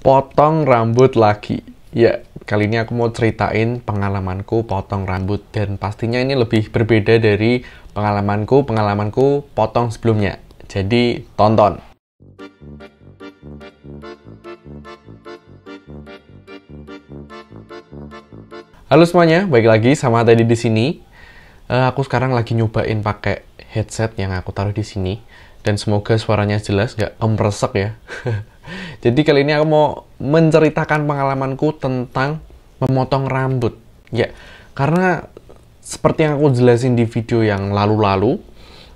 Potong rambut lagi. Ya, kali ini aku mau ceritain pengalamanku potong rambut. Dan pastinya ini lebih berbeda dari pengalamanku potong sebelumnya. Jadi, tonton. Halo semuanya, balik lagi sama Teddy di sini. Aku sekarang lagi nyobain pakai headset yang aku taruh di sini. Dan semoga suaranya jelas, nggak meresek ya. Jadi kali ini aku mau menceritakan pengalamanku tentang memotong rambut. Ya, karena seperti yang aku jelasin di video yang lalu-lalu,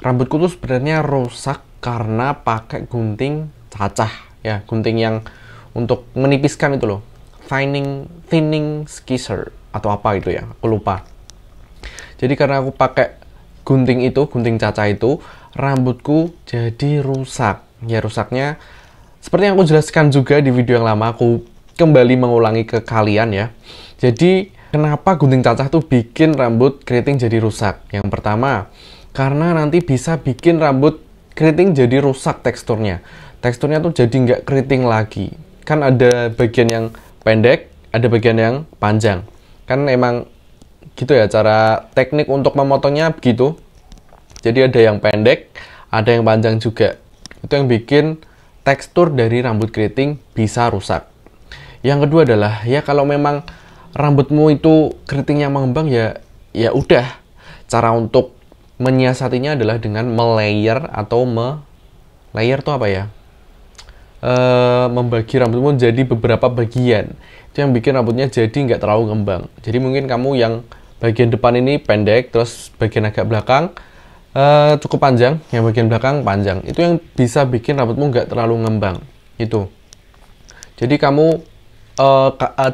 rambutku tuh sebenarnya rusak karena pakai gunting cacah. Ya, gunting yang untuk menipiskan itu loh. Thinning scissor atau apa itu ya, aku lupa. Jadi karena aku pakai gunting cacah itu, rambutku jadi rusak. Ya, rusaknya seperti yang aku jelaskan juga di video yang lama, aku kembali mengulangi ke kalian ya. Jadi, kenapa gunting cacah tuh bikin rambut keriting jadi rusak? Yang pertama, karena nanti bisa bikin rambut keriting jadi rusak teksturnya. Teksturnya tuh jadi nggak keriting lagi. Kan ada bagian yang pendek, ada bagian yang panjang. Kan emang gitu ya, cara teknik untuk memotongnya begitu. Jadi ada yang pendek, ada yang panjang juga. Itu yang bikin tekstur dari rambut keriting bisa rusak. Yang kedua adalah, ya kalau memang rambutmu itu keritingnya mengembang, ya udah. Cara untuk menyiasatinya adalah dengan melayer atau layer tuh apa ya? Membagi rambutmu jadi beberapa bagian. Itu yang bikin rambutnya jadi nggak terlalu ngembang. Jadi mungkin kamu yang bagian depan ini pendek, terus bagian agak belakang cukup panjang, yang bagian belakang panjang. Itu yang bisa bikin rambutmu nggak terlalu ngembang. Itu. Jadi kamu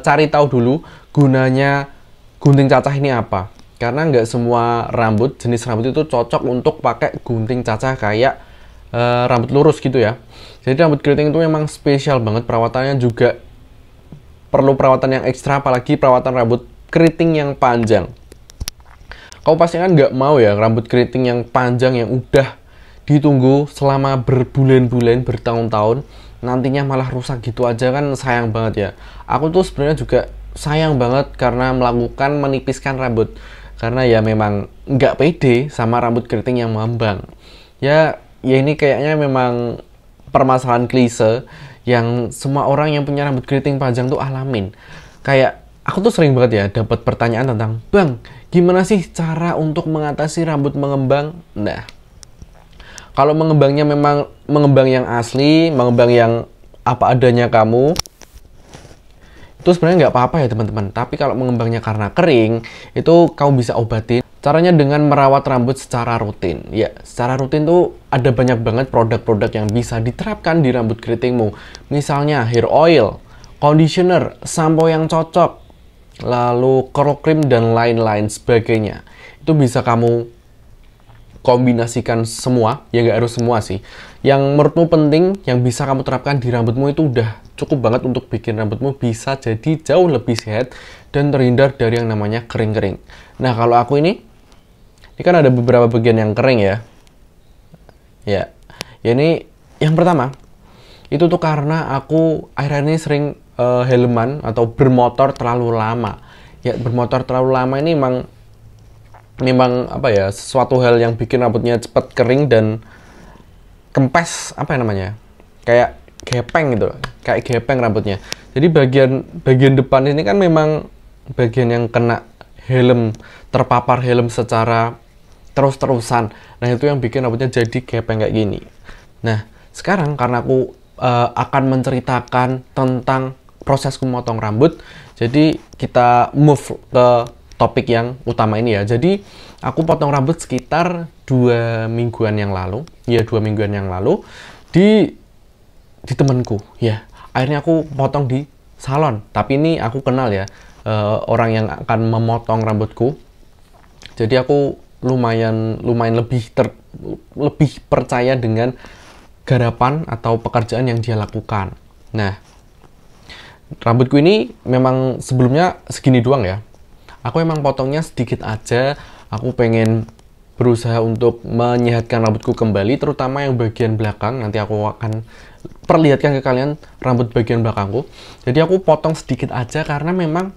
cari tahu dulu gunanya gunting cacah ini apa. Karena nggak semua jenis rambut itu cocok untuk pakai gunting cacah kayak rambut lurus gitu ya. Jadi rambut keriting itu memang spesial banget, perawatannya juga perlu perawatan yang ekstra, apalagi perawatan rambut keriting yang panjang. Kau pasti kan nggak mau ya rambut keriting yang panjang yang udah ditunggu selama berbulan-bulan, bertahun-tahun, nantinya malah rusak gitu aja, kan sayang banget ya. Aku tuh sebenarnya juga sayang banget karena melakukan menipiskan rambut. Karena ya memang nggak pede sama rambut keriting yang mengembang. Ya ini kayaknya memang permasalahan klise yang semua orang yang punya rambut keriting panjang tuh alamin. Kayak aku tuh sering banget ya dapat pertanyaan tentang, "Bang, gimana sih cara untuk mengatasi rambut mengembang?" Nah, kalau mengembangnya memang mengembang yang asli, mengembang yang apa adanya kamu, itu sebenarnya nggak apa-apa ya teman-teman. Tapi kalau mengembangnya karena kering, itu kamu bisa obatin. Caranya dengan merawat rambut secara rutin. Ya, secara rutin tuh ada banyak banget produk-produk yang bisa diterapkan di rambut keritingmu. Misalnya hair oil, conditioner, sampo yang cocok, lalu curl cream dan lain-lain sebagainya. Itu bisa kamu kombinasikan semua, ya nggak harus semua sih. Yang menurutmu penting, yang bisa kamu terapkan di rambutmu itu udah cukup banget untuk bikin rambutmu bisa jadi jauh lebih sehat dan terhindar dari yang namanya kering-kering. Nah, kalau aku ini kan ada beberapa bagian yang kering ya. Ya ini yang pertama, itu tuh karena aku akhir-akhir ini sering helman atau bermotor terlalu lama. Ya, bermotor terlalu lama ini memang apa ya, sesuatu hal yang bikin rambutnya cepat kering dan kempes, apa namanya, kayak gepeng gitu, kayak gepeng rambutnya. Jadi bagian depan ini kan memang bagian yang kena terpapar helm secara terus-terusan. Nah, itu yang bikin rambutnya jadi gepeng kayak gini. Nah, sekarang karena aku akan menceritakan tentang prosesku memotong rambut, jadi kita move ke topik yang utama ini ya. Jadi aku potong rambut sekitar 2 mingguan yang lalu. Ya, 2 mingguan yang lalu di temanku ya. Akhirnya aku potong di salon. Tapi ini aku kenal ya orang yang akan memotong rambutku. Jadi aku lumayan lebih percaya dengan garapan atau pekerjaan yang dia lakukan. Nah, rambutku ini memang sebelumnya segini doang ya. Aku emang potongnya sedikit aja. Aku pengen berusaha untuk menyehatkan rambutku kembali, terutama yang bagian belakang. Nanti aku akan perlihatkan ke kalian rambut bagian belakangku. Jadi aku potong sedikit aja karena memang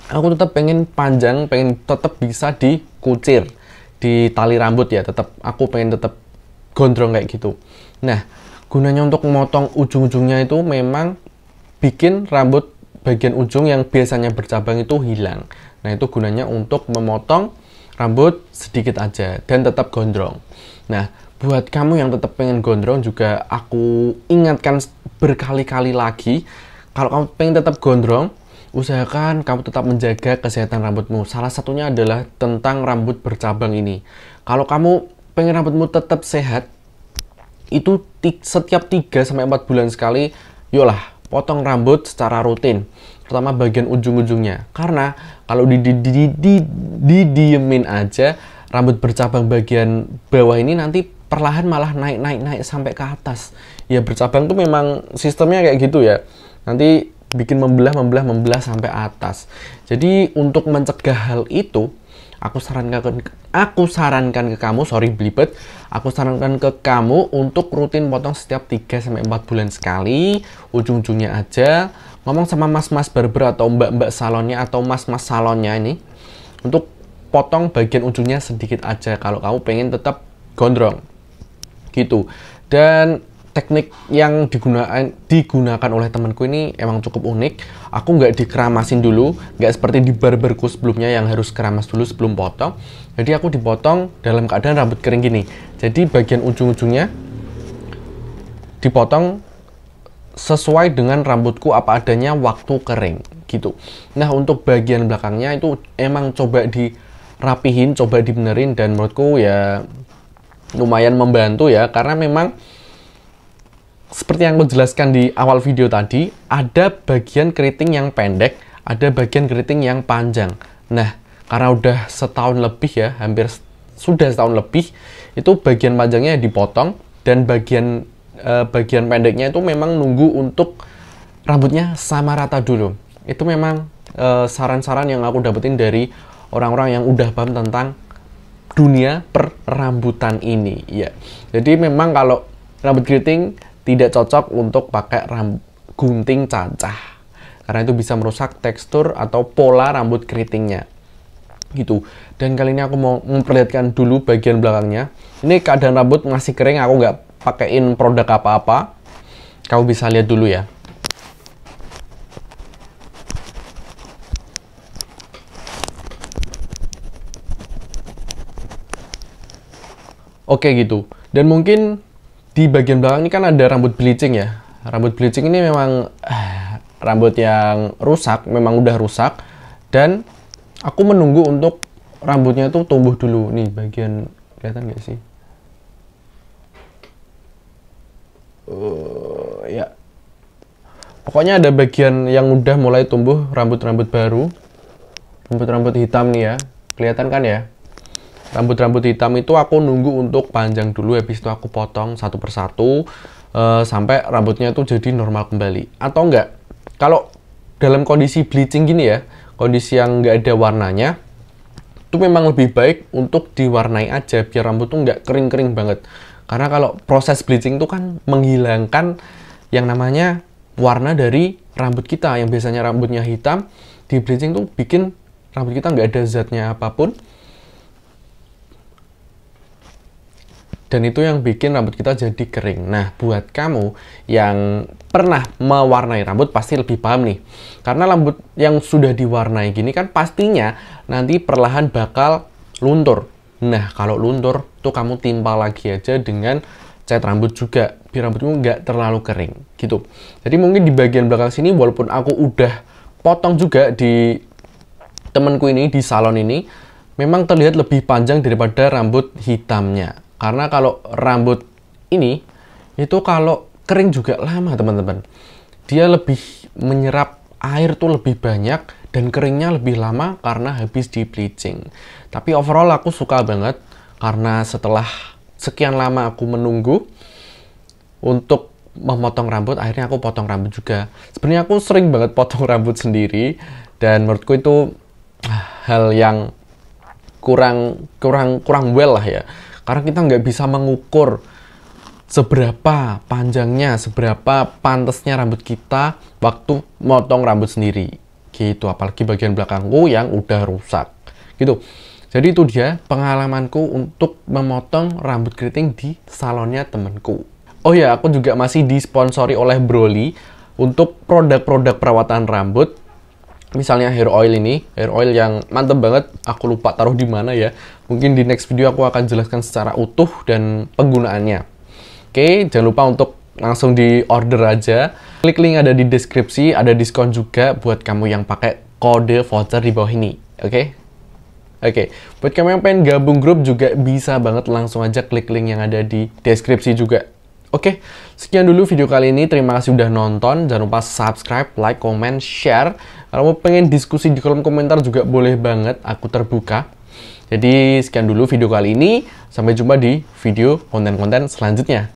aku tetap pengen panjang, pengen tetap bisa dikucir di tali rambut ya, tetap aku pengen tetap gondrong kayak gitu. Nah, gunanya untuk memotong ujung-ujungnya itu memang bikin rambut bagian ujung yang biasanya bercabang itu hilang. Nah, itu gunanya untuk memotong rambut sedikit aja dan tetap gondrong. Nah, buat kamu yang tetap pengen gondrong juga aku ingatkan berkali-kali lagi, kalau kamu pengen tetap gondrong, usahakan kamu tetap menjaga kesehatan rambutmu. Salah satunya adalah tentang rambut bercabang ini. Kalau kamu pengen rambutmu tetap sehat, itu setiap 3-4 bulan sekali, yolah, potong rambut secara rutin. Terutama bagian ujung-ujungnya. Karena kalau didiemin aja, rambut bercabang bagian bawah ini nanti perlahan malah naik sampai ke atas. Ya bercabang tuh memang sistemnya kayak gitu ya. Nanti bikin membelah sampai atas. Jadi untuk mencegah hal itu, aku sarankan ke kamu, aku sarankan ke kamu untuk rutin potong setiap 3-4 bulan sekali, ujung-ujungnya aja. Ngomong sama mas-mas barber atau mbak-mbak salonnya atau mas-mas salonnya ini untuk potong bagian ujungnya sedikit aja kalau kamu pengen tetap gondrong gitu. Dan teknik yang digunakan oleh temanku ini emang cukup unik. Aku nggak dikeramasin dulu, nggak seperti di barberku sebelumnya yang harus keramas dulu sebelum potong. Jadi aku dipotong dalam keadaan rambut kering gini. Jadi bagian ujung-ujungnya dipotong sesuai dengan rambutku apa adanya waktu kering gitu. Nah, untuk bagian belakangnya itu emang coba dirapihin, coba dibenerin, dan menurutku ya lumayan membantu ya, karena memang seperti yang aku jelaskan di awal video tadi, ada bagian keriting yang pendek, ada bagian keriting yang panjang. Nah, karena udah setahun lebih ya, sudah setahun lebih, itu bagian panjangnya dipotong, dan bagian pendeknya itu memang nunggu untuk rambutnya sama rata dulu. Itu memang saran-saran yang aku dapetin dari orang-orang yang udah paham tentang dunia perambutan ini ya. Jadi memang kalau rambut keriting tidak cocok untuk pakai gunting cacah, karena itu bisa merusak tekstur atau pola rambut keritingnya gitu. Dan kali ini aku mau memperlihatkan dulu bagian belakangnya. Ini keadaan rambut masih kering, aku nggak pakein produk apa-apa. Kamu bisa lihat dulu ya. Oke gitu. Dan mungkin di bagian belakang ini kan ada rambut bleaching ya. Rambut bleaching ini memang rambut yang rusak, memang udah rusak. Dan aku menunggu untuk rambutnya itu tumbuh dulu. Nih bagian, kelihatan nggak sih? Ya. Pokoknya ada bagian yang udah mulai tumbuh rambut-rambut baru. Rambut-rambut hitam nih ya. Kelihatan kan ya? Rambut-rambut hitam itu aku nunggu untuk panjang dulu, habis itu aku potong satu persatu sampai rambutnya itu jadi normal kembali. Atau enggak, kalau dalam kondisi bleaching gini ya, kondisi yang nggak ada warnanya, itu memang lebih baik untuk diwarnai aja biar rambut tuh nggak kering-kering banget. Karena kalau proses bleaching itu kan menghilangkan yang namanya warna dari rambut kita, yang biasanya rambutnya hitam, di bleaching tuh bikin rambut kita nggak ada zatnya apapun. Dan itu yang bikin rambut kita jadi kering. Nah, buat kamu yang pernah mewarnai rambut pasti lebih paham nih. Karena rambut yang sudah diwarnai gini kan pastinya nanti perlahan bakal luntur. Nah, kalau luntur tuh kamu timpa lagi aja dengan cat rambut juga, biar rambutmu nggak terlalu kering gitu. Jadi mungkin di bagian belakang sini, walaupun aku udah potong juga di temenku ini, di salon ini, memang terlihat lebih panjang daripada rambut hitamnya. Karena kalau rambut ini, itu kalau kering juga lama teman-teman. Dia lebih menyerap air tuh lebih banyak, dan keringnya lebih lama karena habis di bleaching. Tapi overall aku suka banget, karena setelah sekian lama aku menunggu untuk memotong rambut, akhirnya aku potong rambut juga. Sebenarnya aku sering banget potong rambut sendiri, dan menurutku itu hal yang kurang well lah ya. Karena kita nggak bisa mengukur seberapa panjangnya, seberapa pantasnya rambut kita waktu motong rambut sendiri. Gitu, apalagi bagian belakangku yang udah rusak. Gitu. Jadi itu dia pengalamanku untuk memotong rambut keriting di salonnya temenku. Oh ya, aku juga masih disponsori oleh Broly untuk produk-produk perawatan rambut. Misalnya hair oil ini, hair oil yang mantep banget. Aku lupa taruh di mana ya. Mungkin di next video aku akan jelaskan secara utuh dan penggunaannya. Oke, jangan lupa untuk langsung di order aja. Klik link ada di deskripsi, ada diskon juga buat kamu yang pakai kode voucher di bawah ini. Oke, buat kamu yang pengen gabung grup juga bisa banget, langsung aja klik link yang ada di deskripsi juga. Oke, sekian dulu video kali ini. Terima kasih udah nonton. Jangan lupa subscribe, like, comment, share. Kalau mau pengen diskusi di kolom komentar juga boleh banget, aku terbuka. Jadi sekian dulu video kali ini. Sampai jumpa di video konten-konten selanjutnya.